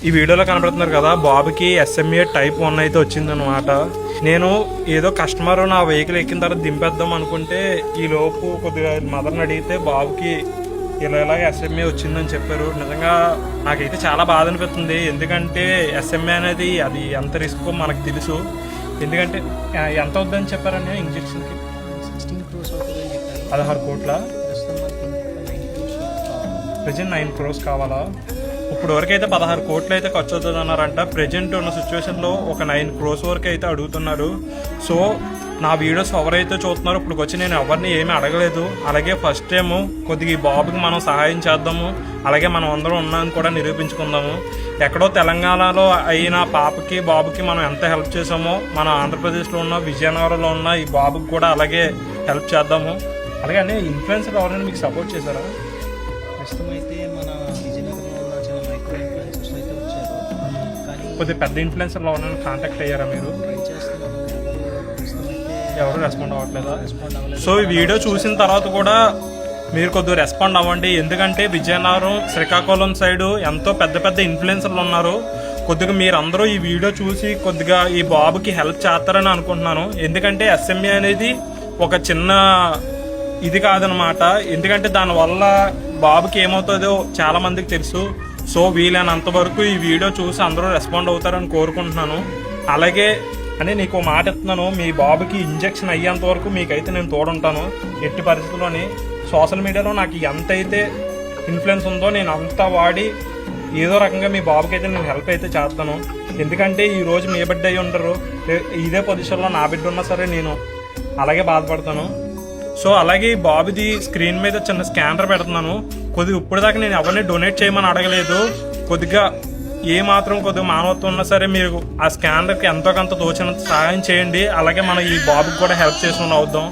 ఈ వీడియోలో కనబడుతున్నారు కదా, బాబుకి ఎస్ఎంఏ టైప్ 1 అయితే వచ్చిందనమాట. నేను ఏదో కస్టమర్ నా వెహికల్ ఎక్కిన తర్వాత దింపేద్దాం అనుకుంటే ఈ లోపు కొద్దిగా మదర్ని అడిగితే బాబుకి ఇలాగ ఎస్ఎంఏ వచ్చిందని చెప్పారు. నిజంగా నాకైతే చాలా బాధ అనిపిస్తుంది. ఎందుకంటే ఎస్ఎంఏ అనేది అది ఎంత రిస్క్ మనకు తెలుసు. ఎందుకంటే ఎంత అవుతుందని చెప్పారని ఇంజక్షన్కి 16 crores అవుతుందని చెప్పారు. 16 కోట్ల ప్రజెంట్ 9 crores కావాలా? ఇప్పుడు వరకు అయితే 16 కోట్లు అయితే ఖర్చు అవుతుంది అన్నారంట. ప్రజెంట్ ఉన్న సిచ్యువేషన్లో ఒక 9 crores వరకు అయితే అడుగుతున్నారు. సో నా వీడియోస్ ఎవరైతే చూస్తున్నారో ఇప్పుడు వచ్చి నేను ఎవరిని ఏమీ అడగలేదు. అలాగే ఫస్ట్ టైము కొద్దిగా ఈ బాబుకి మనం సహాయం చేద్దాము, అలాగే మనం అందరం ఉన్నామని కూడా నిరూపించుకుందాము. ఎక్కడో తెలంగాణలో అయిన పాపకి బాబుకి మనం ఎంత హెల్ప్ చేసామో మన ఆంధ్రప్రదేశ్లో ఉన్న విజయనగరంలో ఉన్న ఈ బాబుకి కూడా అలాగే హెల్ప్ చేద్దాము. అలాగే అన్ని ఇన్ఫ్లుయెన్సర్ ఎవరైనా మీకు సపోర్ట్ చేశారా? ప్రస్తుతం అయితే మన విజయనగరంలో ఉన్న చిన్న మైక్రో ఇన్ఫ్లుయెన్సర్స్ అయితే వచ్చారు. కానీ కొద్దిగా పెద్ద ఇన్ఫ్లుయెన్సర్లో ఎవరైనా కాంటాక్ట్ అయ్యారా మీరు? ట్రై చేస్తున్నాము. ప్రస్తుతం అయితే ఎవరు రెస్పాండ్ అవ్వట్లేదా? రెస్పాండ్ అవ్వలేదు. సో ఈ వీడియో చూసిన తర్వాత కూడా మీరు కొద్దిగా రెస్పాండ్ అవ్వండి. ఎందుకంటే విజయనగరం, శ్రీకాకుళం సైడు ఎంతో పెద్ద పెద్ద ఇన్ఫ్లుయెన్సర్లు ఉన్నారు. కొద్దిగా మీరందరూ ఈ వీడియో చూసి కొద్దిగా ఈ బాబుకి హెల్ప్ చేస్తారని అనుకుంటున్నాను. ఎందుకంటే ఎస్ఎంఏ అనేది ఒక చిన్న ఇది కాదనమాట. ఎందుకంటే దానివల్ల బాబుకి ఏమవుతుందో చాలా మందికి తెలుసు. సో వీలైనంత వరకు ఈ వీడియో చూసి అందరూ రెస్పాండ్ అవుతారని కోరుకుంటున్నాను. అలాగే అని నీకు మాట ఇస్తున్నాను, మీ బాబుకి ఇంజెక్షన్ అయ్యేంత వరకు మీకైతే నేను తోడుంటాను. ఎట్టి పరిస్థితుల్లోని సోషల్ మీడియాలో నాకు ఎంత అయితే ఇన్ఫ్లుయెన్స్ ఉందో నేను అంతా వాడి ఏదో రకంగా మీ బాబుకి అయితే నేను హెల్ప్ అయితే చేస్తాను. ఎందుకంటే ఈరోజు మీ బిడ్డ అయ్యి ఉంటారు, ఇదే పొజిషన్లో నా బిడ్డ ఉన్నా సరే నేను అలాగే బాధపడతాను. సో అలాగే ఈ బాబుది స్క్రీన్ మీద చిన్న స్కానర్ పెడుతున్నాను. కొద్దిగా ఇప్పుడు దాకా నేను ఎవరిని డొనేట్ చేయమని అడగలేదు. కొద్దిగా ఏ మాత్రం కొద్దిగా మానవత్వం ఉన్నా సరే మీరు ఆ స్కానర్కి ఎంతో కొంత తోచినంత సహాయం చేయండి. అలాగే మనం ఈ బాబుకి కూడా హెల్ప్ చేసుకుని అవుద్దాం.